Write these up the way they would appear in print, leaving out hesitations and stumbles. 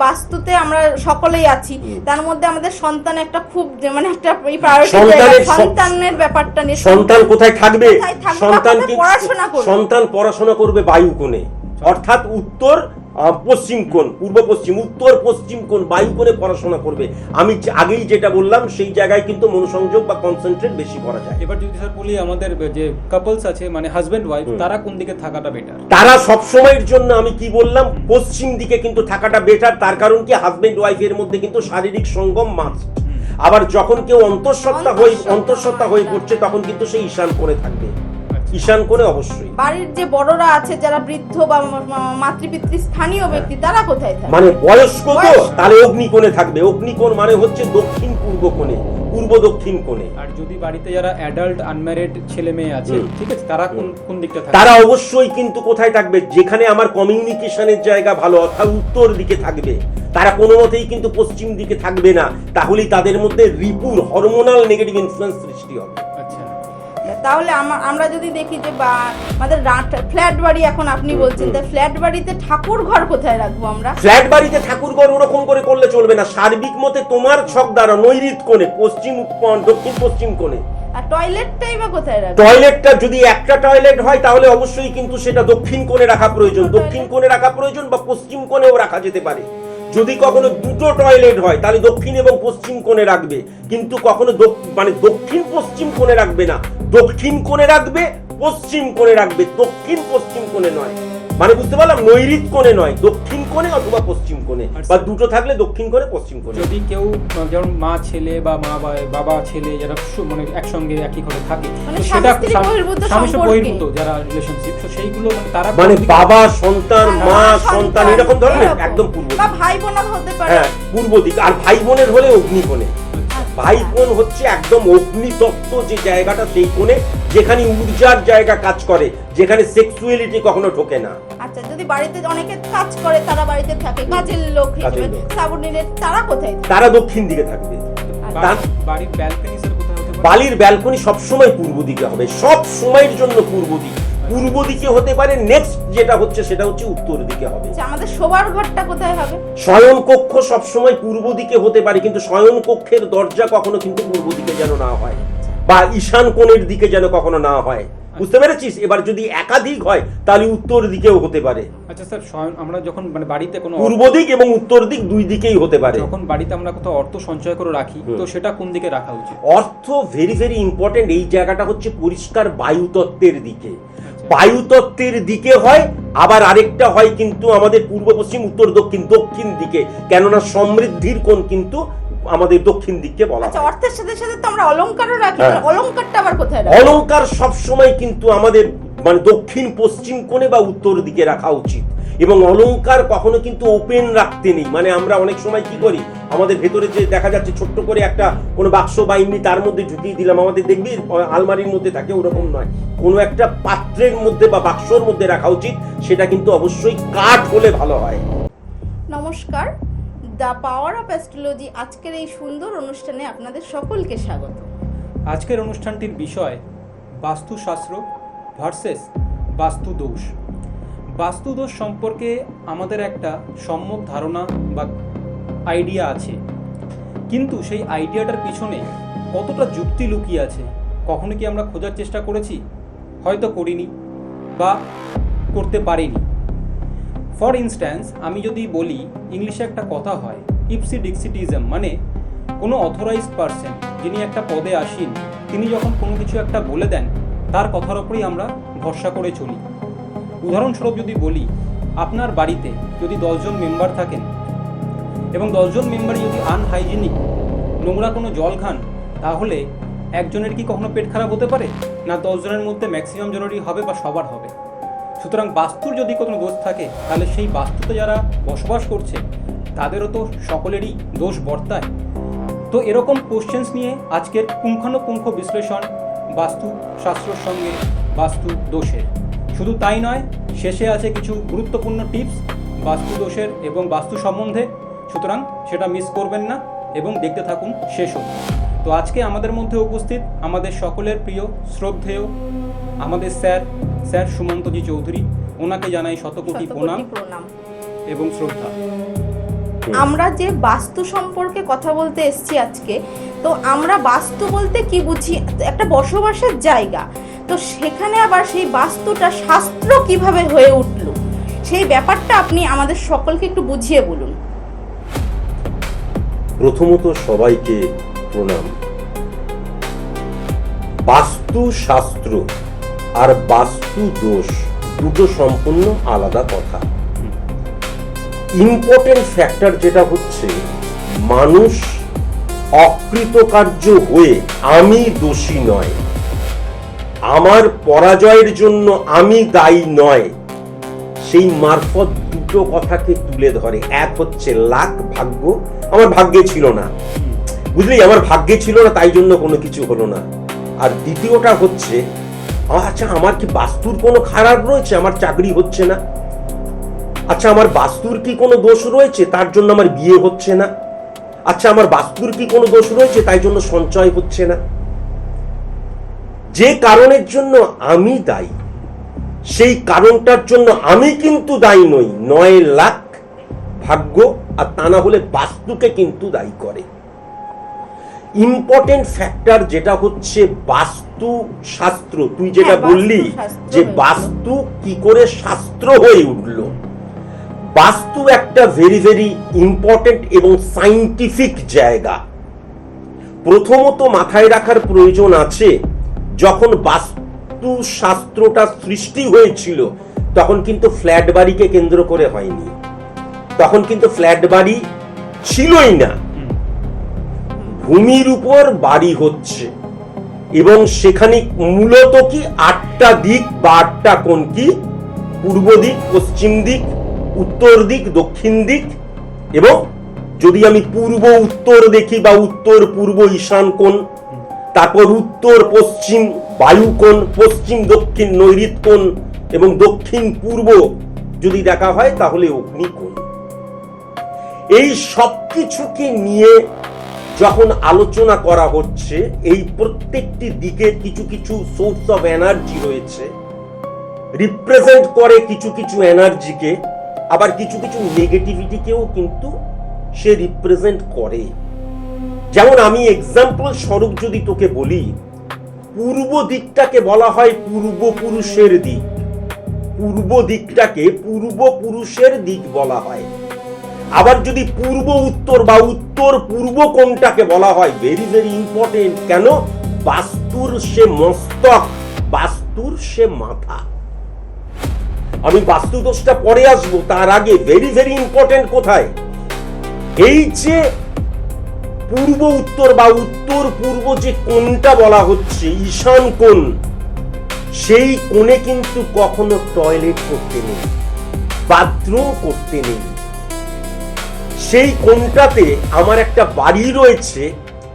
বাস্তুতে আমরা সকলেই আছি, তার মধ্যে আমাদের সন্তান একটা খুব মানে একটা সন্তানের ব্যাপারটা নিয়ে, সন্তান কোথায় থাকবে, সন্তান পড়াশোনা করবে বায়ু কোণে, অর্থাৎ উত্তর পশ্চিম কোণ, পূর্ব পশ্চিম, উত্তর পশ্চিম কোণ, বায়ু কোণে পড়াশোনা করবে। আমি আগেই যেটা বললাম সেই জায়গায় কিন্তু মনোসংযোগ বা কনসেন্ট্রেট বেশি করা যায়। এবার যদি স্যার বলি আমাদের যে কাপলস আছে মানে হাজবেন্ড ওয়াইফ, তারা কোন দিকে থাকাটা বেটার? তারা সব সময়ের জন্য আমি কি বললাম, পশ্চিম দিকে কিন্তু থাকাটা বেটার। তার কারণ কি, হাজবেন্ড ওয়াইফের মধ্যে কিন্তু শারীরিক সঙ্গম মাস্ট। আবার যখন কেউ অন্তঃসত্ত্বা হয়ে পড়ছে তখন কিন্তু সেই ঈশান কোণে থাকবে, ঈশান কোণে অবশ্যই। বাড়ির যে বড়রা আছে, যারা বৃদ্ধ বা মাতৃপিতৃ স্থানীয় ব্যক্তি, তারা কোথায় থাকবে? মানে বয়স্ক তো, তাহলে অগ্নিকোণে থাকবে। অগ্নিকোণ মানে হচ্ছে দক্ষিণ পূর্ব কোণে, পূর্ব দক্ষিণ কোণে। আর যদি বাড়িতে যারা অ্যাডাল্ট আনম্যারিড ছেলে মেয়ে আছে, ঠিক আছে, তারা কোন দিকটা থাকবে? তারা অবশ্যই কিন্তু কোথায় থাকবে, যেখানে আমার কমিউনিকেশনের জায়গা ভালো, অর্থাৎ উত্তর দিকে থাকবে। তারা কোনো মতেই কিন্তু পশ্চিম দিকে থাকবে না, তাহলেই তাদের মধ্যে রিপুর হরমোনাল নেগেটিভ ইনফ্লুয়েন্স সৃষ্টি হবে। তাহলে আমরা যদি দেখি যে আমাদের ফ্ল্যাট বাড়ি, এখন আপনি বলছেন, তাই ফ্ল্যাট বাড়িতে ঠাকুর ঘর কোথায় রাখবো আমরা? ফ্ল্যাট বাড়িতে ঠাকুর ঘর ওরকম করে করলে চলবে না। সার্বিক মতে তোমার ছক দ্বারা নৈঋত কোণে, পশ্চিম দক্ষিণ পশ্চিম কোণে। আর টয়লেটটাই বা কোথায় রাখবো? টয়লেটটা যদি একটা টয়লেট হয় তাহলে অবশ্যই কিন্তু সেটা দক্ষিণ কোণে রাখা প্রয়োজন, দক্ষিণ কোণে রাখা প্রয়োজন, বা পশ্চিম কোণেও রাখা যেতে পারে। যদি কখনো দুটো টয়লেট হয় তাহলে দক্ষিণ এবং পশ্চিম কোণে রাখবে, কিন্তু কখনো মানে দক্ষিণ পশ্চিম কোণে রাখবে না। দক্ষিণ কোণে রাখবে, পশ্চিম কোণে রাখবে, দক্ষিণ পশ্চিম কোণে নয়। মানে বুঝতে পারলাম, নৈঋত কোণে নয়, দক্ষিণ কোণে অথবা পশ্চিম কোণে, বা দুটো থাকলে দক্ষিণ কোণে পশ্চিম কোণে। যদি কেউ যেমন মা ছেলে বা বাবা ছেলে যারা মানে একসঙ্গে একই ঘরে থাকে, সেটা স্বামী বহির্ভূত যারা রিলেশনশিপ, তো সেইগুলো তারা মানে বাবা সন্তান, মা সন্তান, এরকম ধরনের একদম পূর্ব, বা ভাই বোনের হতে পারে, হ্যাঁ পূর্ব দিক। আর ভাই বোনের হলে অগ্নি কোণে। ভাই বোন হচ্ছে একদম অগ্নিতত্ত্ব যে জায়গাটা, সেই কোণে, যেখানে ঊর্জার জায়গা কাজ করে, যেখানে সেক্সুয়ালিটি কখনো ঢোকে না। আচ্ছা, যদি বাড়িতে অনেকে কাজ করে, তারা বাড়িতে থাকে, কাজের লোক হিসেবে সাবঅর্ডিনেট, তারা কোথায় থাকে? তারা দক্ষিণ দিকে থাকবে। বাড়ির ব্যালকনি স্যার কোথায় হতে পারে? বাড়ির ব্যালকনি সব সময় পূর্ব দিকে হবে, সব সময়ের জন্য পূর্ব দিক। পূর্ব দিকে হতে পারে, নেক্সট যেটা হচ্ছে সেটা হচ্ছে উত্তর দিকে হবে। আমাদের শোবার ঘরটা কোথায় হবে? শয়ন কক্ষ সব সময় পূর্ব দিকে হতে পারে, কিন্তু শয়ন কক্ষের দরজা কখনো কিন্তু পূর্ব দিকে যেন না হয়, বা ঈশান কোণের দিকে যেন কখনো না হয়। বুঝতে পেরেছিস? এবার যদি একাধিক হয় তাহলে উত্তর দিকেও হতে পারে। আচ্ছা স্যার, আমরা যখন মানে বাড়িতে কোনো পূর্ব দিক এবং উত্তর দিক দুই দিকেই হতে পারে। যখন বাড়িতে আমরা কোথাও অর্থ সঞ্চয় করে রাখি, তো সেটা কোন দিকে রাখা উচিত? অর্থ ভেরি ভেরি ইম্পর্টেন্ট। এই জায়গাটা হচ্ছে পরিষ্কার বায়ুতত্ত্বের দিকে। বায়ুতত্ত্বের দিকে হয়, আবার আরেকটা হয় কিন্তু আমাদের পূর্ব পশ্চিম উত্তর দক্ষিণ, দক্ষিণ দিকে, কেননা সমৃদ্ধির কোণ কিন্তু আমাদের দক্ষিণ দিককে বলা হয়। অর্থের সাথে সাথে তো আমরা অলংকারও রাখি, অলংকারটা আবার কোথায় রাখি? অলংকার সব সময় কিন্তু আমাদের মানে দক্ষিণ পশ্চিম কোণে বা উত্তর দিকে রাখা উচিত। এবং অলংকার কখনো কিন্তু ওপেন রাখতে নেই। মানে আমরা অনেক সময় কি করি, আমাদের ভেতরে যে দেখা যাচ্ছে ছোট্ট করে একটা কোনো বাক্স বা এমনি তার মধ্যে ঢুকিয়ে দিলাম, আমাদের দেখবি আলমারির মধ্যে থাকে, ওরকম নয়, কোনো একটা পাত্রের মধ্যে বা বাক্সর মধ্যে রাখা উচিত। সেটা কিন্তু অবশ্যই কাঠ হলে ভালো হয়। নমস্কার, দ্য পাওয়ার অফ অ্যাস্ট্রোলজি আজকের এই সুন্দর অনুষ্ঠানে আপনাদের সকলকে স্বাগত। আজকের অনুষ্ঠানটির বিষয় বাস্তুশাস্ত্র ভার্সেস বাস্তুদোষ। বাস্তুদোষ সম্পর্কে আমাদের একটা সম্যক ধারণা বা আইডিয়া আছে, কিন্তু সেই আইডিয়াটার পিছনে কতটা যুক্তি লুকিয়ে আছে কখনো কি আমরা খোঁজার চেষ্টা করেছি? হয়তো করিনি বা করতে পারিনি। ফর ইনস্ট্যান্স, আমি যদি বলি, ইংলিশে একটা কথা হয় ইপসি ডিক্সিটিজম, মানে কোনো অথরাইজড পারসন যিনি একটা পদে আসীন, তিনি যখন কোনো কিছু একটা বলে দেন, তার কথার ওপরেই আমরা ভরসা করে চলি। উদাহরণস্বরূপ যদি বলি, আপনার বাড়িতে যদি 10 জন মেম্বার থাকেন এবং 10 জন মেম্বারই যদি আনহাইজিনিক, নোংরা কোনো জল খান, তাহলে একজনের কি কখনো পেট খারাপ হতে পারে? না, 10 জনের মধ্যে ম্যাক্সিমাম জনেরই হবে বা সবার হবে। সুতরাং বাস্তুর যদি কোনো দোষ থাকে, তাহলে সেই বাস্তুতে যারা বসবাস করছে তাদেরও তো সকলেরই দোষ বর্তায়। তো এরকম কোশ্চেন্স নিয়ে আজকের পুঙ্খানুপুঙ্খ বিশ্লেষণ বাস্তুশাস্ত্রের সঙ্গে বাস্তু দোষের। শুধু তাই নয়, শেষে আছে কিছু গুরুত্বপূর্ণ টিপস বাস্তু দোষের এবং বাস্তু সম্বন্ধে। সুতরাং সেটা মিস করবেন না এবং দেখতে থাকুন শেষ অবধি। তো আজকে আমাদের মধ্যে উপস্থিত আমাদের সকলের প্রিয় শ্রদ্ধেয় আমাদের স্যার সুমন্তজি চৌধুরী। ওনাকে জানাই শতকোটি প্রণাম এবং শ্রদ্ধা। আমরা যে বাস্তু সম্পর্কে কথা বলতে এসেছি আজকে, তো আমরা বাস্তু বলতে কি বুঝি? একটা বসবাসের জায়গা, তো সেখানে আবার সেই বাস্তুটা শাস্ত্র কিভাবে হয়ে উঠলো, সেই ব্যাপারটা আপনি আমাদের সকলকে একটু বুঝিয়ে বলুন। প্রথমত সবাইকে প্রণাম। বাস্তু শাস্ত্র আর বাস্তু দোষ দুটো সম্পূর্ণ আলাদা কথা। ইম্পর্টেন্ট ফ্যাক্টর যেটা হচ্ছে, মানুষ অকৃতকার্য হয়ে আমি দোষী নয়, আমার পরাজয়ের জন্য আমি দায়ী নয়, সেই মারফত দুটো কথাকে তুলে ধরে। এক হচ্ছে লাক, ভাগ্য, আমার ভাগ্যে ছিল না, বুঝলি, আমার ভাগ্যে ছিল না তাই জন্য কোনো কিছু হলো না। আর দ্বিতীয়টা হচ্ছে, আচ্ছা আমার কি বাস্তুর কোনো খারাপ রয়েছে, আমার চাকরি হচ্ছে না? আচ্ছা আমার বাস্তুর কি কোনো দোষ রয়েছে, তার জন্য আমার বিয়ে হচ্ছে না? আচ্ছা আমার বাস্তুর কি কোনো দোষ রয়েছে, তাই জন্য সঞ্চয় হচ্ছে না? যে কারণের জন্য আমি দায়ী, সেই কারণটার জন্য আমি কিন্তু দায়ী নই। নয় লাখ ভাগ্য, আর তা না হলে বাস্তুকে কিন্তু দায়ী করে। ইম্পর্টেন্ট ফ্যাক্টর যেটা হচ্ছে বাস্তু শাস্ত্র। তুই যেটা বললি যে বাস্তু কি করে শাস্ত্র হয়ে উঠলো, বাস্তু একটা ভেরি ভেরি ইম্পর্টেন্ট এবং সাইন্টিফিক জায়গা। প্রথমত মাথায় রাখার প্রয়োজন আছে, যখন বাস্তু শাস্ত্রটা সৃষ্টি হয়েছিল তখন কিন্তু ফ্ল্যাট বাড়িকে কেন্দ্র করে হয়নি, তখন কিন্তু ফ্ল্যাট বাড়ি ছিলই না। ভূমির উপর বাড়ি হচ্ছে, এবং সেখানে মূলত কি 8টা দিক বা 8টা কোণ, কি পূর্ব দিক, পশ্চিম দিক, উত্তর দিক, দক্ষিণ দিক, এবং যদি আমি পূর্ব উত্তর দেখি বা উত্তর পূর্ব ঈশান কোণ, তারপর উত্তর পশ্চিম বায়ু কোণ, পশ্চিম দক্ষিণ নৈঋত কোণ, এবং দক্ষিণ পূর্ব যদি দেখা হয় তাহলে অগ্নি কোণ। এই সব কিছুকে নিয়ে যখন আলোচনা করা হচ্ছে, এই প্রত্যেকটি দিকে কিছু কিছু সোর্স অফ এনার্জি রয়েছে, রিপ্রেজেন্ট করে কিছু কিছু এনার্জিকে, আবার কিছু কিছু নেগেটিভিটিকেও কিন্তু সে রিপ্রেজেন্ট করে। যেমন আমি এক্সাম্পল স্বরূপ যদি তোকে বলি, পূর্ব দিকটাকে বলা হয় পূর্বপুরুষের দিক, পূর্ব দিকটাকে পূর্বপুরুষের দিক বলা হয়। আবার যদি পূর্ব উত্তর বা উত্তর পূর্ব কোণটাকে বলা হয়, ভেরি ভেরি ইম্পর্টেন্ট। কেন? বাস্তুর সে মস্তক, বাস্তুর সে মাথা। আমি বাস্তু দোষটা পরে আসবো, তার আগে ভেরি ভেরি ইম্পর্টেন্ট কোথায়, এই যে পূর্ব উত্তর বা উত্তর পূর্ব যে কোণটা বলা হচ্ছে, ঈশান কোণ, সেই কোণে কিন্তু কখনো টয়লেট করতে নেই, বাথরুম করতে নেই। সেই কোণটাতে আমার একটা বাড়ি রয়েছে,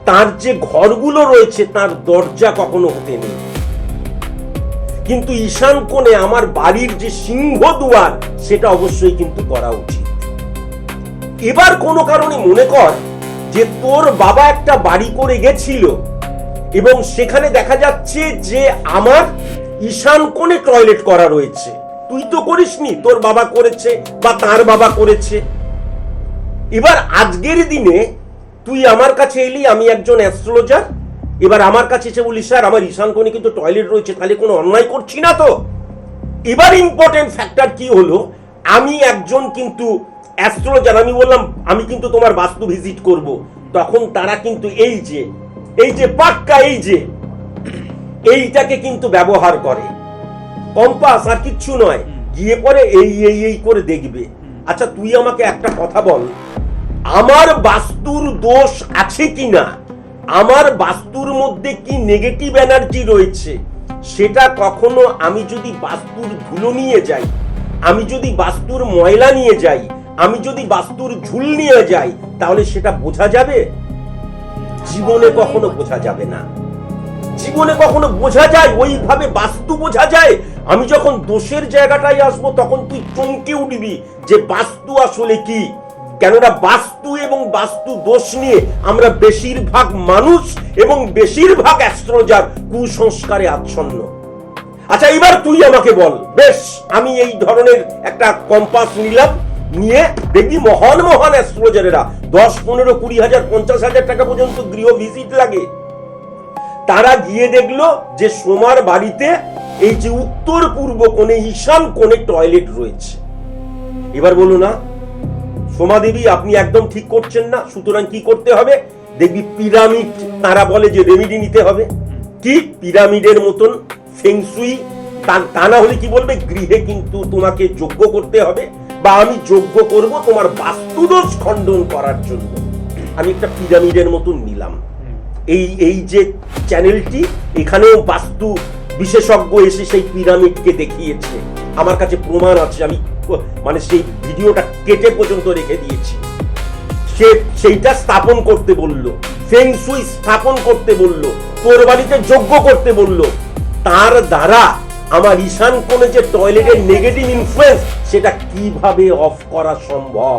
তার যে ঘরগুলো রয়েছে তার দরজা কখনো হতে নেই। কিন্তু ঈশান কোণে আমার বাড়ির যে সিংহ দুয়ার, সেটা অবশ্যই কিন্তু করা উচিত। এবার কোনো কারণে মনে কর যে তোর বাবা একটা বাড়ি করে গেছিল এবং সেখানে দেখা যাচ্ছে যে আমার ঈশান কোণে টয়লেট করা রয়েছে। তুই তো করিসনি, তোর বাবা করেছে বা তার বাবা করেছে। এবার আজকের দিনে তুই আমার কাছে এলি, আমি একজন অ্যাস্ট্রোলজার, এবার আমার কাছে এসে বলি স্যার আমার ঈশান কোণে কিন্তু টয়লেট রয়েছে, তাহলে কোনো অন্যায় করছি না তো? এবার ইম্পর্টেন্ট ফ্যাক্টর কি হলো, আমি একজন কিন্তু অ্যাস্ট্রোলজার, আমি বললাম আমি কিন্তু তোমার বাস্তু ভিজিট করব, তখন তারা কিন্তু এই যে পাক্কা এইটাকে কিন্তু ব্যবহার করে, কম্পাস আর কিচ্ছু নয়, গিয়ে পরে এই করে দেখবে। আচ্ছা তুই আমাকে একটা কথা বল, আমার বাস্তুর দোষ আছে কিনা, আমার বাস্তুর মধ্যে কি নেগেটিভ এনার্জি রয়েছে, সেটা কখনো আমি যদি বাস্তুর ধুলো নিয়ে যাই, আমি যদি বাস্তুর ময়লা নিয়ে যাই, আমি যদি বাস্তুর ঝুল নিয়ে যাই, তাহলে সেটা বোঝা যাবে? জীবনে কখনো বোঝা যাবে না। জীবনে কখনো বোঝা যায় ওইভাবে বাস্তু বোঝা যায়? আমি যখন দোষের জায়গাটায় আসবো তখন তুই চমকে উঠবি যে বাস্তু আসলে কি। কেননা বাস্তু এবং বাস্তু দোষ নিয়ে আমরা বেশিরভাগ মানুষ এবং বেশিরভাগ অ্যাস্ট্রোলজার কুসংস্কারে আচ্ছন্ন। আচ্ছা এবার তুই আমাকে বল, বেশ আমি এই ধরনের একটা কম্পাস নিলাম, নিয়ে দেখবি মহান মহান অ্যাস্ট্রোলজারেরা 10, 15, 20 হাজার 50 হাজার টাকা পর্যন্ত গৃহ ভিজিট লাগে, তারা গিয়ে দেখলো যে সোমার বাড়িতে এই যে উত্তর পূর্ব কোণে ঈশান কোণে টয়লেট রয়েছে। এবার বলো না সোমা দেবী আপনি একদম ঠিক করছেন না, সুতরাং কি করতে হবে? দেখবি পিরামিড, তারা বলে যে রেমেডি নিতে হবে, কি পিরামিডের মতন ফেংসুই, তা না হলে কি বলবে গৃহে কিন্তু তোমাকে যজ্ঞ করতে হবে, বা আমি যজ্ঞ করব তোমার বাস্তুদোষ খণ্ডন করার জন্য। আমি একটা পিরামিডের মতন নিলাম, এই যে চ্যানেলটি, এখানেও বাস্তু বিশেষজ্ঞ এসে সেই পিরামিডকে দেখিয়েছে, আমার কাছে প্রমাণ আছে, আমি মানে সেই ভিডিওটা কেটে পর্যন্ত রেখে দিয়েছি। সেইটা স্থাপন করতে বললো, ফেংসুই স্থাপন করতে বললো, তোর বাড়িতে যজ্ঞ করতে বললো, তার দ্বারা আমার ঈশান কোণে যে টয়লেটের নেগেটিভ ইনফ্লুয়েন্স সেটা কিভাবে অফ করা সম্ভব।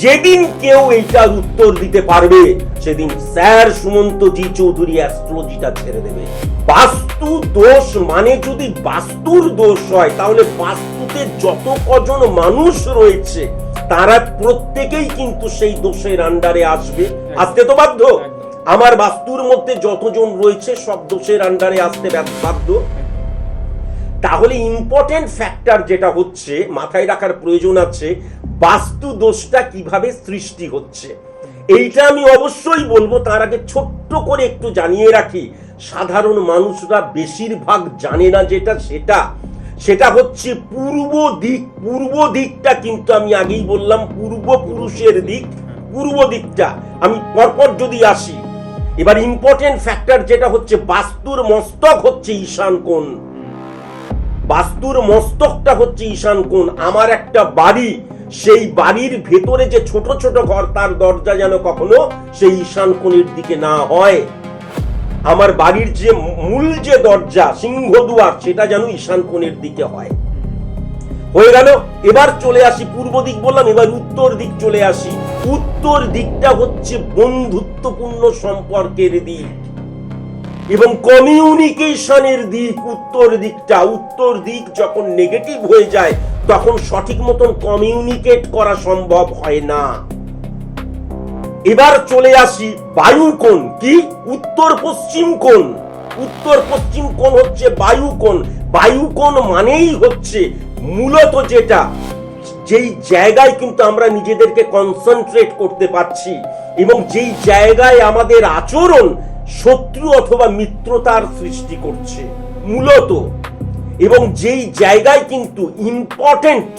যেদিন কেউ এইটার উত্তর দিতে পারবে সেদিন স্যার সুমন্ত জি চৌধুরী অ্যাস্ট্রোলজিটা ছেড়ে দেবে। বাস্তু দোষ মানে যদি বাস্তুর দোষ হয়, তাহলে বাস্তুতে যত কজন মানুষ রয়েছে তারা প্রত্যেকেই কিন্তু সেই দোষের আন্ডারে আসতে তো বাধ্য। আমার বাস্তুর মধ্যে যতজন রয়েছে সব দোষের আন্ডারে আসতে বাধ্য। তাহলে ইম্পর্টেন্ট ফ্যাক্টর যেটা হচ্ছে মাথায় রাখার প্রয়োজন আছে, বাস্তু দোষটা কিভাবে সৃষ্টি হচ্ছে এইটা আমি অবশ্যই বলবো। তার আগে ছোট্ট করে একটু জানিয়ে রাখি, সাধারণ মানুষরা বেশিরভাগ জানে না সেটা হচ্ছে পূর্ব দিক। পূর্ব দিকটা কিন্তু আমি আগেই বললাম পূর্বপুরুষের দিক, পূর্ব দিকটা আমি পরপর যদি আসি। এবার ইম্পর্টেন্ট ফ্যাক্টর যেটা হচ্ছে বাস্তুর মস্তক হচ্ছে ঈশান কোণ, বাস্তুর মস্তকটা হচ্ছে ঈশান কোণ। আমার একটা বাড়ি, সেই বাড়ির ভেতরে যে ছোট ছোট ঘর তার দরজা যেন কখনো সেই ঈশান কোণের দিকে না হয়। আমার বাড়ির যে মূল যে দরজা সিংহদুয়ার সেটা যেন ঈশান কোণের দিকে হয়। হয়ে গেল। এবার চলে আসি পূর্ব দিক বললাম, এবার উত্তর দিক চলে আসি। উত্তর দিকটা হচ্ছে বন্ধুত্বপূর্ণ সম্পর্কের দিক এবং কমিউনিকেশনের দিক। উত্তর দিক যখন নেগেটিভ হয়ে যায় তখন সঠিক মতন কমিউনিকেট করা সম্ভব হয় না। এবার চলে আসি বায়ু কোণ, কি উত্তর পশ্চিম কোণ। উত্তর পশ্চিম কোণ হচ্ছে বায়ু কোণ। বায়ু কোণ মানেই হচ্ছে মূলত যেই জায়গায় কিন্তু আমরা নিজেদেরকে কনসেন্ট্রেট করতে পারছি এবং যেই জায়গায় আমাদের আচরণ শত্রু অথবা মিত্রতার সৃষ্টি করছে মূলত, এবং যেই জায়গায় কিন্তু ইম্পর্টেন্ট,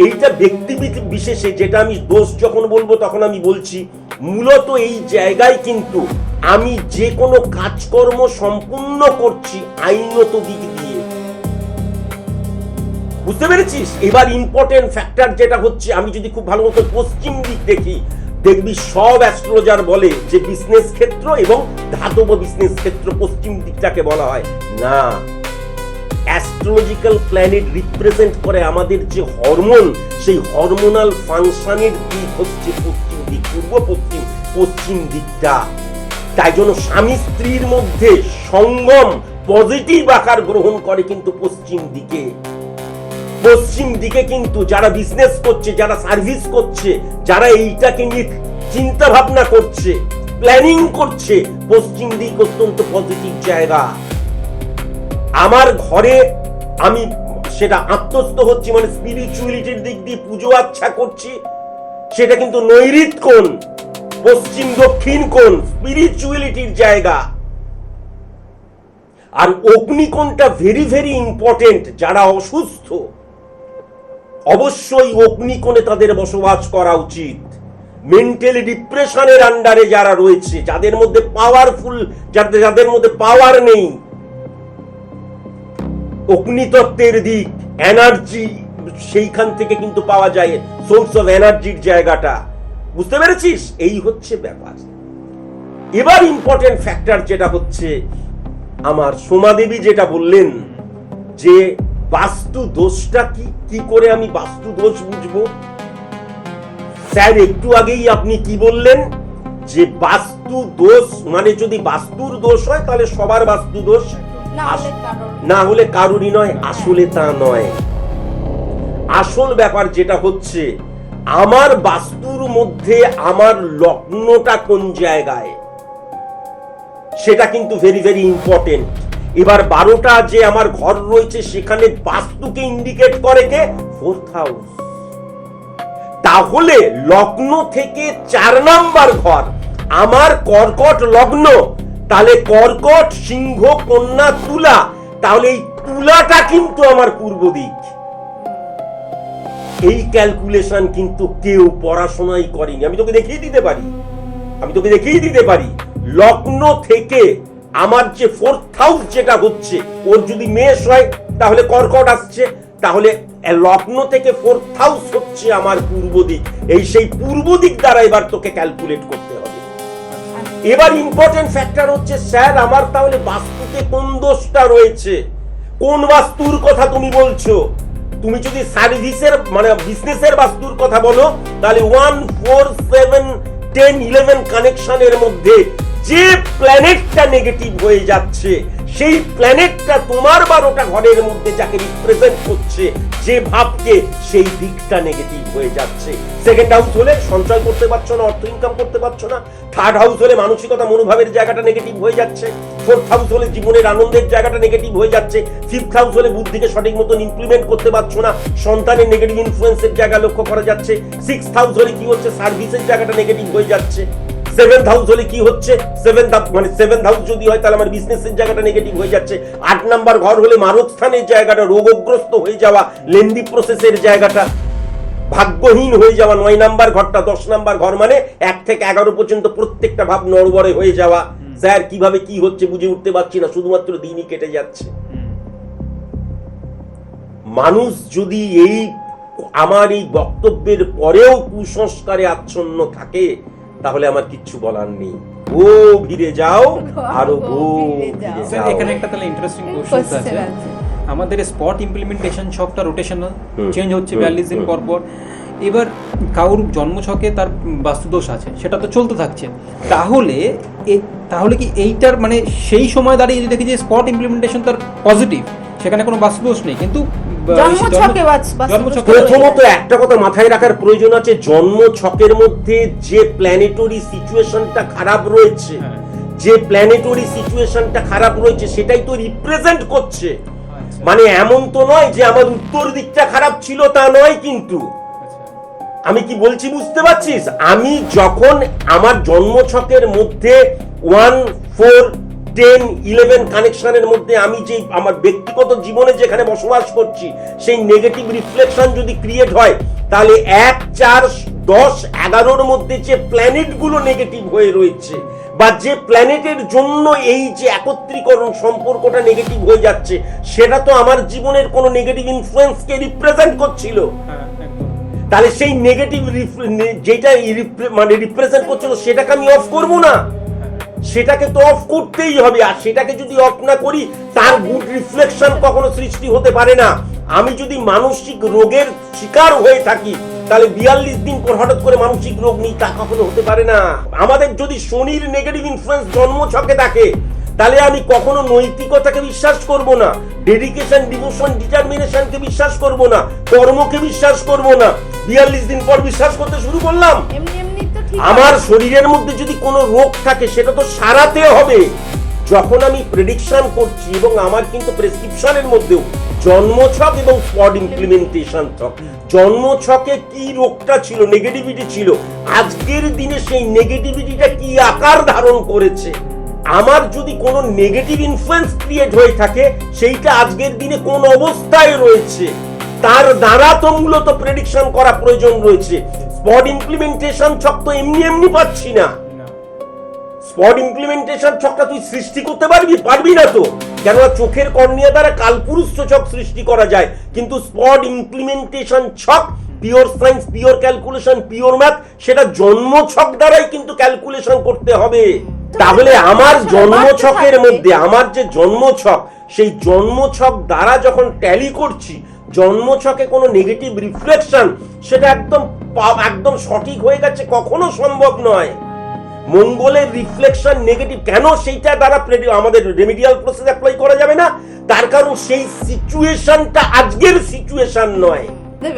এইটা ব্যক্তি বিশেষে, যেটা আমি দোষ যখন বলবো তখন আমি বলছি মূলত এই জায়গায় কিন্তু আমি যে কোনো কাজকর্ম সম্পূর্ণ করছি আইনত দিক দিয়ে। বুঝতে পেরেছিস? এবার ইম্পর্টেন্ট ফ্যাক্টর যেটা হচ্ছে, আমি যদি খুব ভালো মতো পশ্চিম দিক দেখি, দেখবি সব অ্যাস্ট্রোলজার বলে যে বিজনেস ক্ষেত্র এবং ধাতব বিজনেস ক্ষেত্র পশ্চিম দিকটাকে বলা হয় না। অ্যাস্ট্রোলজিক্যাল প্ল্যানেট রিপ্রেজেন্ট করে আমাদের যে হরমোন, সেই হরমোনাল ফাংশনের দিক হচ্ছে পশ্চিম দিক, পূর্ব পশ্চিম, পশ্চিম দিকটা। তাই জন্য স্বামী স্ত্রীর মধ্যে সঙ্গম পজিটিভ আকার গ্রহণ করে কিন্তু পশ্চিম দিকে। পশ্চিম দিকে কিন্তু যারা বিজনেস করছে, যারা সার্ভিস করছে, যারা এইটাকে নিয়ে চিন্তা ভাবনা করছে, প্ল্যানিং করছে, পশ্চিম দিক অত্যন্ত পজিটিভ জায়গা। আমার ঘরে আমি সেটা আত্মস্থ হচ্ছি, মানে স্পিরিচুয়ালিটির দিক দিয়ে পুজো আচ্ছা করছি, সেটা কিন্তু নৈঋত কোণ, পশ্চিম দক্ষিণ কোণ স্পিরিচুয়ালিটির জায়গা। আর অগ্নিকোণটা ভেরি ভেরি ইম্পর্টেন্ট। যারা অসুস্থ অবশ্যই অগ্নিকোণে তাদের বসবাস করা উচিত। মেন্টালি ডিপ্রেশনের আন্ডারে যারা রয়েছে, যাদের মধ্যে পাওয়ারফুল, যাদের মধ্যে পাওয়ার নেই, অগ্নিতত্ত্বের দিক, এনার্জি সেইখান থেকে কিন্তু পাওয়া যায়, সোর্স অফ এনার্জির জায়গাটা। বুঝতে পেরেছিস? এই হচ্ছে ব্যাপার। এবার ইম্পর্টেন্ট ফ্যাক্টর যেটা হচ্ছে, আমার সোমা দেবী যেটা বললেন যে বাস্তু দোষটা কি করে আমি বাস্তু দোষ বুঝবো। স্যার একটু আগেই আপনি কি বললেন যে বাস্তু দোষ মানে যদি বাস্তুর দোষ হয় তাহলে সবার বাস্তু দোষ, না হলে কারোরই নয়। আসলে তা নয়। আসল ব্যাপার যেটা হচ্ছে আমার বাস্তুর মধ্যে আমার লগ্নটা কোন জায়গায়, সেটা কিন্তু ভেরি ভেরি ইম্পর্টেন্ট। এবার 12টা যে আমার ঘর রয়েছে সেখানে বাস্তুকে ইন্ডিকেট করে কে? 4th house. তাহলে লগ্ন থেকে 4 নাম্বার ঘর আমার কর্কট লগ্ন, তাহলে কর্কট, সিংহ, কন্যা, তুলা, তাহলে এই তুলাটা কিন্তু আমার পূর্ব দিক। এই ক্যালকুলেশন কিন্তু কেউ পড়াশোনাই করেনি। আমি তোকে দেখিয়ে দিতে পারি লগ্ন থেকে আমার যে 4th হাউস যেটা হচ্ছে, ওর যদি মেষ হয় তাহলে কর্কট আসছে, তাহলে লগ্ন থেকে 4th হাউস হচ্ছে আমার পূর্ব দিক। সেই পূর্ব দিক দ্বারা এবার তোকে ক্যালকুলেট করতে হবে। এবার ইম্পর্টেন্ট ফ্যাক্টর হচ্ছে, স্যার আমার তাহলে বাস্তুতে কোন দোষটা রয়েছে? কোন বাস্তুর কথা তুমি বলছো? তুমি যদি সার্ভিসের মানে বিজনেসের বাস্তুর কথা বলো, তাহলে 1, 4, 7, 10, 11 কানেকশনের মধ্যে যে প্ল্যানেটটা নেগেটিভ হয়ে যাচ্ছে, সেই প্ল্যানেটটা তোমার 12টা ঘরের মধ্যে যাকে রিপ্রেজেন্ট করছে, যে ভাবকে, সেই দিকটা নেগেটিভ হয়ে যাচ্ছে। সেকেন্ড হাউস হলে সঞ্চয় করতে পারছো না, অর্থ ইনকাম করতে পারছো না। থার্ড হাউস হলে মানসিকতা, মনোভাবের জায়গাটা নেগেটিভ হয়ে যাচ্ছে। 4th হাউস হলে জীবনের আনন্দের জায়গাটা নেগেটিভ হয়ে যাচ্ছে। 5th হাউস হলে বুদ্ধিকে সঠিক মতন ইমপ্লিমেন্ট করতে পারছো না, সন্তানের নেগেটিভ ইনফ্লুয়েন্সের জায়গা লক্ষ্য করা যাচ্ছে। 6th হাউস হলে কি হচ্ছে? সার্ভিসের জায়গাটা নেগেটিভ হয়ে যাচ্ছে। 7th হাউস হলে কি হচ্ছে? 7th হাউস যদি হয় তাহলে আমার বিজনেসের জায়গাটা নেগেটিভ হয়ে যাচ্ছে। 8 নাম্বার ঘর হলে মারক স্থানের জায়গাটা, রোগগ্রস্ত হয়ে যাওয়া, লেন্দি প্রসেসের জায়গাটা, ভাগ্যহীন হয়ে যাওয়া। 9 নাম্বার ঘরটা 10 নাম্বার ঘর মানে 1 থেকে 11 পর্যন্ত প্রত্যেকটা ভাব নড়বড়ে হয়ে যাওয়া। স্যার কিভাবে কি হচ্ছে বুঝে উঠতে পারছি না, শুধুমাত্র দিনই কেটে যাচ্ছে। মানুষ যদি আমার এই বক্তব্যের পরেও কুসংস্কারে আচ্ছন্ন থাকে, তাহলে আমার কিচ্ছু বলার নেই। ও ভিড়ে যাও, আরো ভিড়ে স্যার যাও। এখানে একটা তাহলে ইন্টারেস্টিং কোশ্চেন আছে। আমাদের স্পট ইমপ্লিমেন্টেশন ছকটা রোটেশনাল চেঞ্জ হচ্ছে 42 দিন পর পর। এবার কারোর জন্মছকে তার বাস্তুদোষ আছে, সেটা তো চলতে থাকছে। তাহলে কি এইটার মানে সেই সময় দাঁড়িয়ে যদি দেখি যে স্পট ইমপ্লিমেন্টেশন তার পজিটিভ, সেখানে কোনো বাস্তুদোষ নেই, কিন্তু প্রথমত একটা কথা মাথায় রাখার প্রয়োজন আছে, জন্ম ছকের মধ্যে যে প্ল্যানেটরি সিচুয়েশনটা খারাপ রয়েছে, সেটাই তো রিপ্রেজেন্ট করছে। মানে এমন তো নয় যে আমার উত্তর দিকটা খারাপ ছিল, তা নয়। কিন্তু আমি কি বলছি বুঝতে পারছিস? আমি যখন আমার জন্ম ছকের মধ্যে 1, 4, 10, 11 কানেকশনের মধ্যে আমি যে আমার ব্যক্তিগত জীবনে যেখানে বসবাস করছি, সেই নেগেটিভ রিফ্লেকশন যদি ক্রিয়েট হয়, তাহলে 1, 4, 10, 11-র মধ্যে যে প্ল্যানেটগুলো নেগেটিভ হয়ে রয়েছে, বা যে প্ল্যানেটের জন্য এই যে একত্রীকরণ সম্পর্কটা নেগেটিভ হয়ে যাচ্ছে, সেটা তো আমার জীবনের কোনো নেগেটিভ ইনফ্লুয়েন্সকে রিপ্রেজেন্ট করছিল। তাহলে সেই নেগেটিভ যেটা মানে রিপ্রেজেন্ট করছিল, সেটাকে আমি অফ করব না? সেটাকে তো অফ করতেই হবে। আর সেটাকে যদি অফ না করি, তার গুড রিফ্লেকশন কখনো সৃষ্টি হতে পারে না। আমি যদি মানসিক রোগের শিকার হয়ে থাকি, তাহলে 42 দিন পর হঠাৎ করে মানসিক রোগ নেই, তা কখনো হতে পারে না। আমাদের যদি শনির নেগেটিভ ইনফ্লুয়েন্স জন্ম ছকে থাকে, তাহলে আমি কখনো নৈতিকতাকে বিশ্বাস করব না, ডেডিকেশন, ডিভোশন, ডিটারমিনেশনকে বিশ্বাস করব না, কর্মকে বিশ্বাস করব না। 42 দিন পর বিশ্বাস করতে শুরু করলাম। আমার শরীরের মধ্যে যদি কোনো রোগ থাকে, সেটা তো সারাতে হবে। যখন আমি প্রেডিকশন করছি, এবং আমার কিন্তু প্রেসক্রিপশনের মধ্যেও জন্মছক এবং স্পট ইমপ্লিমেন্টেশন ছক, জন্মছকে কি রোগটা ছিল, নেগেটিভিটি ছিল, আজকের দিনে সেই নেগেটিভিটিটা কি আকার ধারণ করেছে। আমার যদি কোনো নেগেটিভ ইনফ্লুয়েন্স ক্রিয়েট হয়ে থাকে, সেইটা আজকের দিনে কোন অবস্থায় রয়েছে, তার দ্বারা তো মূলত প্রেডিকশন করা প্রয়োজন রয়েছে। স্পট ইমপ্লিমেন্টেশন ছক তো এমনি পাচ্ছি না। স্পট ইমপ্লিমেন্টেশন ছকটা তুই সৃষ্টি করতে পারবি না তো, কেননা চোখের কর্নিয়া দ্বারা কালপুরুষ ছক সৃষ্টি করা যায়, কিন্তু স্পট ইমপ্লিমেন্টেশন ছক pure science, pure calculation, pure math, সেটা জন্ম ছক দ্বারাই কিন্তু ক্যালকুলেশন করতে হবে। তাহলে আমার জন্ম ছকের মধ্যে আমার যে জন্ম ছক, সেই জন্ম ছক দ্বারা যখন ট্যালি করছি, জন্ম ছকে কোনো নেগেটিভ রিফ্লেকশন সেটা একদম সঠিক হয়ে গেছে কখনো সম্ভব নয়। মঙ্গলের রিফ্লেকশন নেগেটিভ কেন, সেইটা দ্বারা আমাদের রেমিডিয়াল প্রসেস অ্যাপ্লাই করা যাবে না। তার কারণ সেই সিচুয়েশনটা আজকের সিচুয়েশন নয়।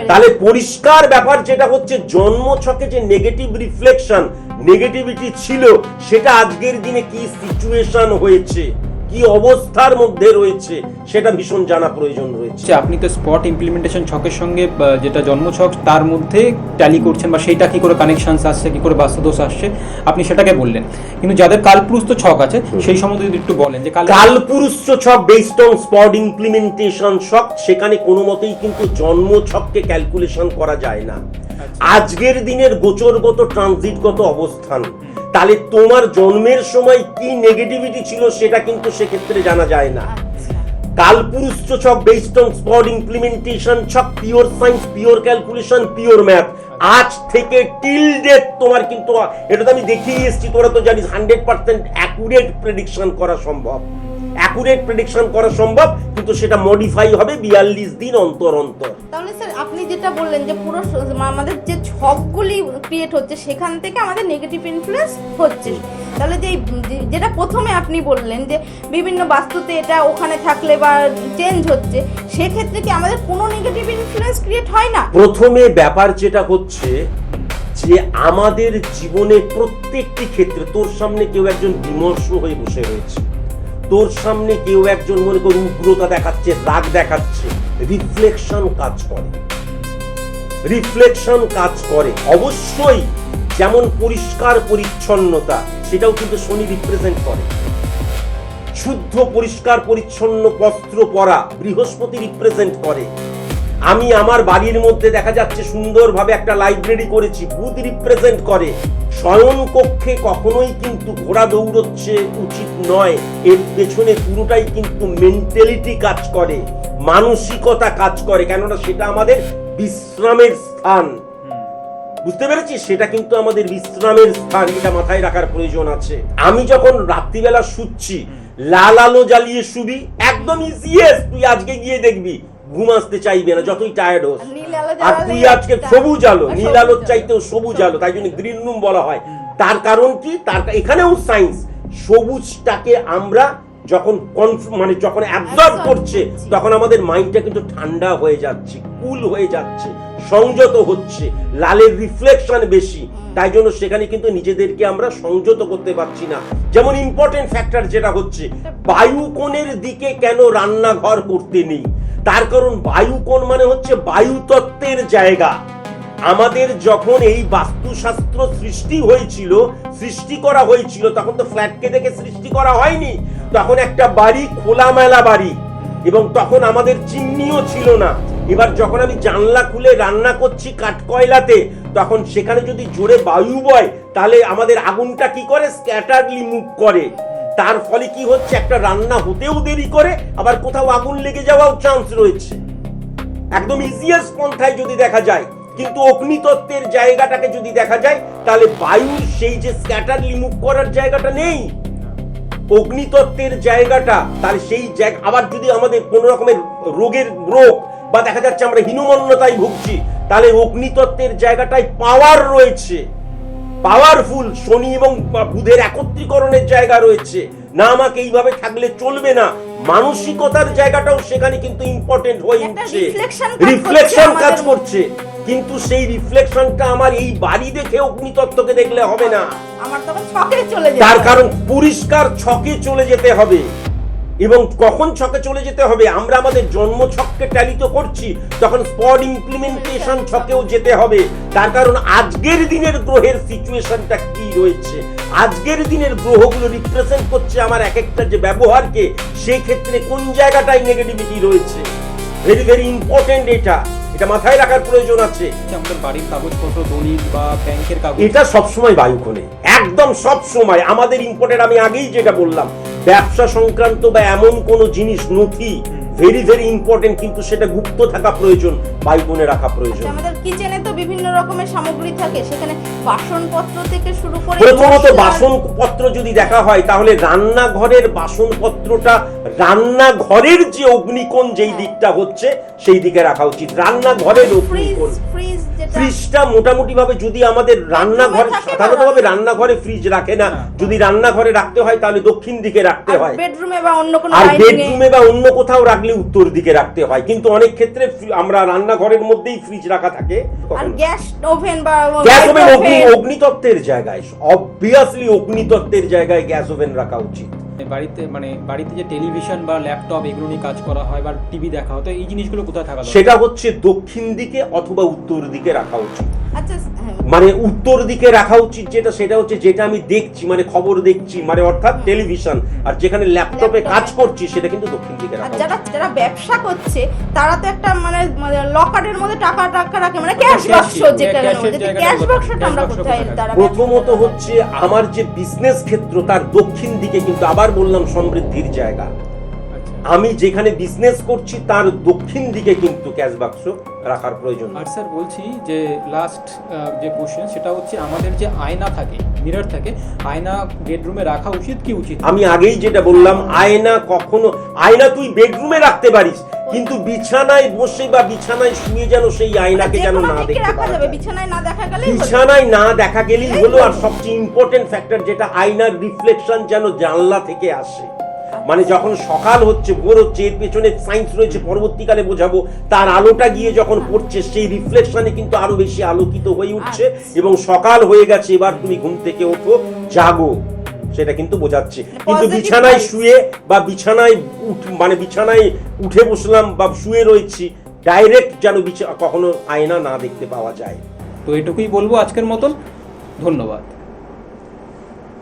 তাহলে পরিষ্কার ব্যাপার যেটা হচ্ছে জন্ম ছকে যে নেগেটিভ রিফ্লেকশন নেগেটিভিটি ছিল সেটা আজকের দিনে কি সিচুয়েশন হয়েছে কি অবস্থার মধ্যে রয়েছে সেটা ভীষণ জানা প্রয়োজন রয়েছে। আপনি তো স্পট ইমপ্লিমেন্টেশন ছকের সঙ্গে যেটা জন্মছক তার মধ্যে ট্যালি করছেন বা সেইটা কি করে কানেকশন আসছে কি করে বাস্তুদোষ আসছে আপনি সেটাকে বললেন, কিন্তু যাদের কালপুরুষ ছক আছে সেই সম্বন্ধে যদি একটু বলেন যে কালপুরুষ ছক বেসড অন স্পট ইমপ্লিমেন্টেশন ছক, সেখানে কোনো মতেই কিন্তু জন্ম ছককে ক্যালকুলেশন করা যায় না। আজকের দিনের গোচরগত ট্রানজিটগত অবস্থান, তাহলে তোমার জন্মের সময় কি নেগেটিভিটি ছিল সেটা কিন্তু সেক্ষেত্রে জানা যায় না। কালপুরুষ ছক বেসড অন স্পট ইমপ্লিমেন্টেশন ছক, pure science, pure calculation, pure math. আজ থেকে টিল ডেট তোমার কিন্তু এটা তো আমি দেখিয়ে এসেছি, তোরা তো জানিস 100% অ্যাকুরেট প্রেডিকশন করা সম্ভব। অ্যাকুরেট প্রেডিকশন করা সম্ভব, কিন্তু সেটা মডিফাই হবে 42 দিন অন্তর অন্তর। তাহলে স্যার আপনি যেটা বললেন যে পুরো আমাদের যে ছকগুলি ক্রিয়েট হচ্ছে সেখান থেকে আমাদের নেগেটিভ ইনফ্লুয়েন্স হচ্ছে, তাহলে যে যেটা প্রথমে আপনি বললেন যে বিভিন্ন বাস্তুতে এটা ওখানে থাকলে বা চেঞ্জ হচ্ছে, সেক্ষেত্রে কি আমাদের কোনো নেগেটিভ ইনফ্লুয়েন্স ক্রিয়েট হয় না? প্রথমে ব্যাপার যেটা হচ্ছে যে আমাদের জীবনে প্রত্যেকটি ক্ষেত্রে তোর সামনে কেউ একজন বিমর্ষ হয়ে বসে রয়েছে, তোর সামনে কেউ একজন মনে কর উগ্রতা দেখাচ্ছে, রাগ দেখাচ্ছে, রিফ্লেকশন কাজ করে, রিফ্লেকশন কাজ করে। অবশ্যই যেমন পরিষ্কার পরিচ্ছন্নতা সেটাও কিন্তু শনি রিপ্রেজেন্ট করে, শুদ্ধ পরিষ্কার পরিচ্ছন্ন বস্ত্র পরা বৃহস্পতি রিপ্রেজেন্ট করে। আমি আমার বাড়ির মধ্যে দেখা যাচ্ছে সুন্দরভাবে একটা লাইব্রেরি করেছি, বুধ রিপ্রেজেন্ট করে। শয়ন কক্ষে কখনোই কিন্তু ঘোড়া দৌড়চ্ছে উচিত নয়, এর পেছনে পুরোটাই কিন্তু মেন্টালিটি কাজ করে, মানসিকতা কাজ করে, কেননা সেটা আমাদের বিশ্রামের স্থান। বুঝতে পেরেছি? সেটা কিন্তু আমাদের বিশ্রামের স্থান, এটা মাথায় রাখার প্রয়োজন আছে। আমি যখন রাত্রিবেলা শুচ্ছি লাল আলো জ্বালিয়ে শুবি, একদম ইজিয়েস্ট, তুই আজকে গিয়ে দেখবি ঘুম আসতে চাইবে না যতই টায়ার্ড হোস। আর তুই আজকে সবুজ আলো, নীল আলোর চাইতেও সবুজ আলো, তাই জন্য গ্রিন রুম বলা হয়। তার কারণ কি? তার এখানেও সায়েন্স। সবুজটাকে আমরা যখন মানে যখন অ্যাবজর্ব করছে তখন আমাদের মাইন্ডটা কিন্তু ঠান্ডা হয়ে যাচ্ছে, কুল হয়ে যাচ্ছে, সংযত হচ্ছে। লালের রিফ্লেকশন বেশি, তাই জন্য সেখানে কিন্তু নিজেদেরকে আমরা সংযত করতে পারছি না। যেমন ইম্পর্টেন্ট ফ্যাক্টর যেটা হচ্ছে বায়ুকোণের দিকে কেন রান্নাঘর করতে নেই, তার কারণ বায়ুকোণ মানে হচ্ছে বায়ুতত্ত্বের জায়গা। আমাদের যখন এই বাস্তুশাস্ত্র সৃষ্টি হয়েছিল, সৃষ্টি করা হয়েছিল, তখন তো ফ্ল্যাটকে দেখে সৃষ্টি করা হয়নি, তখন একটা বাড়ি খোলামেলা বাড়ি, এবং তখন আমাদের চিমনিও ছিল না। এবার যখন আমি জানলা খুলে রান্না করছি কাঠকয়লাতে, তখন সেখানে যদি জোরে বায়ু বয় তাহলে আমাদের আগুনটা কি করে, স্ক্যাটারলি মুভ করে। তার ফলে কি হচ্ছে, একটা রান্না হতেও দেরি করে, আবার কোথাও আগুন লেগে যাওয়াও চান্স রয়েছে। একদম ইজিয়েস্ট পন্থায় যদি দেখা যায়, কিন্তু অগ্নিতত্ত্বের জায়গাটাকে যদি দেখা যায় তাহলে বায়ুর সেই যে স্ক্যাটারলি মুভ করার জায়গাটা নেই, অগ্নিতত্ত্বের জায়গাটা। তাহলে সেই জায়গা আবার যদি আমাদের কোনো রকমের রোগ বা দেখা যাচ্ছে আমরা হীনমন্যতায় ভুগছি, তাহলে অগ্নিতত্ত্বের জায়গাটায় পাওয়ার রয়েছে, পাওয়ারফুল। শনি এবং বুধের একত্রীকরণের জায়গা রয়েছে, না আমাকে এইভাবে থাকলে চলবে না। মানসিকতার জায়গাটাও সেখানে কিন্তু ইম্পর্টেন্ট হয়ে উঠছে, রিফ্লেকশন কাজ করছে। কিন্তু সেই রিফ্লেকশনটা আমার এই বাড়ি দেখে অগ্নিতত্ত্বকে দেখলে হবে না, আমার তখন ছকে চলে যেতে হবে। তার কারণ পরিষ্কার ছকে চলে যেতে হবে। এবং কখন ছকে চলে যেতে হবে, আমরা আমাদের জন্ম ছককে ট্যালি তো করছি, তখন স্পট ইমপ্লিমেন্টেশন ছকেও যেতে হবে। তার কারণ আজকের দিনের গ্রহের সিচুয়েশনটা কি রয়েছে, আজকের দিনের গ্রহগুলো রিপ্রেজেন্ট করছে আমার এক একটা যে ব্যবহারকে, সেই ক্ষেত্রে কোন জায়গাটায় নেগেটিভিটি রয়েছে। ভেরি ভেরি ইম্পর্টেন্ট, এটা মাথায় রাখার প্রয়োজন আছে। আমাদের বাড়ির কাগজপত্র, দলিল বা ব্যাংকের কাগজ, এটা সবসময় বায়ুকোণে, একদম সব সময় আমাদের ইম্পর্টেন্ট। আমি আগেই যেটা বললাম, ব্যবসা সংক্রান্ত বা এমন কোন জিনিস, নথি ভেরি ভেরি ইম্পর্টেন্ট, কিন্তু সেটা গুপ্ত থাকা প্রয়োজন, বায়ুকোণে রাখা প্রয়োজন। আমাদের কিচেনে তো বিভিন্ন রকমের সামগ্রী থাকে, সেখানে বাসনপত্র থেকে শুরু করে প্রথমত বাসনপত্র যদি দেখা হয় তাহলে রান্নাঘরের বাসনপত্রটা রান্নাঘরের যে অগ্নিকোণ যেই দিকটা হচ্ছে সেই দিকে রাখা উচিত। রান্নাঘরের অগ্নিকোণ, ফ্রিজ যেটা ফ্রিজটা মোটামুটি ভাবে যদি আমাদের রান্নাঘরে থাকে বা সাধারণতভাবে রান্নাঘরে ফ্রিজ রাখে না, যদি রান্নাঘরে রাখতে হয় তাহলে দক্ষিণ দিকে রাখতে হয়, বেডরুমে বা অন্য কোনো আর ডাইনিং এ বেডরুমে বা অন্য কোথাও রাখলে উত্তর দিকে রাখতে হয়। কিন্তু অনেক ক্ষেত্রে আমরা রান্নাঘরের মধ্যেই ফ্রিজ রাখা থাকে। আর গ্যাস ওভেন বা গ্যাস ওভেন ওভেন অগ্নিতত্ত্বের জায়গায়, অবভিয়াসলি অগ্নিতত্ত্বের জায়গায় গ্যাস ওভেন রাখা উচিত। বাড়িতে যে টেলিভিশন বা ল্যাপটপ এগুলো নিয়ে কাজ করা হয় বা টিভি দেখা হয়, তো এই জিনিসগুলো কোথায় থাকা দরকার? সেটা হচ্ছে দক্ষিণ দিকে অথবা উত্তর দিকে রাখা উচিত। আচ্ছা হ্যাঁ। মানে উত্তর দিকে রাখা উচিত সেটা হচ্ছে যেটা আমি দেখছি, মানে খবর দেখছি, মানে অর্থাৎ টেলিভিশন, আর যেখানে ল্যাপটপে কাজ করছি সেটা কিন্তু দক্ষিণ দিকে আর রাখা যারা উচিত। যারা ব্যবসা করছে তারা তো একটা মানে লকারের মধ্যে টাকা রাখে, মানে ক্যাশ cash বাক্স, দিয়ে, যেটা cash এর জায়গাটা ক্যাশ কোথায়? বাক্সটা আমরা cash box কোথায় কোথায়? তারা প্রথমত হচ্ছে আমার যে বিজনেস ক্ষেত্র তার দক্ষিণ দিকে, কিন্তু আবার বললাম সমৃদ্ধির জায়গা, আচ্ছা। আমি যেখানে বিজনেস করছি তার দক্ষিণ দিকে কিন্তু ক্যাশ বাক্স রাখার প্রয়োজন। আর স্যার বলছি যে লাস্ট যে কোশ্চেন সেটা হচ্ছে আমাদের যে আয়না থাকে, মিরর থাকে, আয়না বেডরুমে রাখা উচিত কি উচিত? আমি আগেই যেটা বললাম, আয়না তুই বেডরুমে রাখতে পারিস, কিন্তু বিছানায় বসে বা বিছানায় শুয়ে যেন সেই আয়নাকে যেন না দেখতে রাখা পাওয়া যাবে, যায়। বিছানায় না দেখা গেলে বিছানায় না দেখা গেলেই হলো। আর সবচেয়ে ইম্পর্টেন্ট ফ্যাক্টর যেটা, আয়নার রিফ্লেকশন যেন জানলা থেকে আসে। মানে যখন সকাল হচ্ছে, ভোর হচ্ছে, এর পেছনে সায়েন্স রয়েছে, পরবর্তীকালে বোঝাবো, তার আলোটা গিয়ে যখন পড়ছে সেই রিফ্লেকশনে কিন্তু আরো বেশি আলোকিত হয়ে উঠছে এবং সকাল হয়ে গেছে, এবার তুমি ঘুম থেকে ওঠো, জাগো, সেটা কিন্তু বোঝাচ্ছে। কিন্তু বিছানায় শুয়ে বা বিছানায় বিছানায় উঠে বসলাম বা শুয়ে রয়েছি, ডাইরেক্ট যেন কখনো আয়না না দেখতে পাওয়া যায়। তো এটুকুই বলবো আজকের মতন। ধন্যবাদ।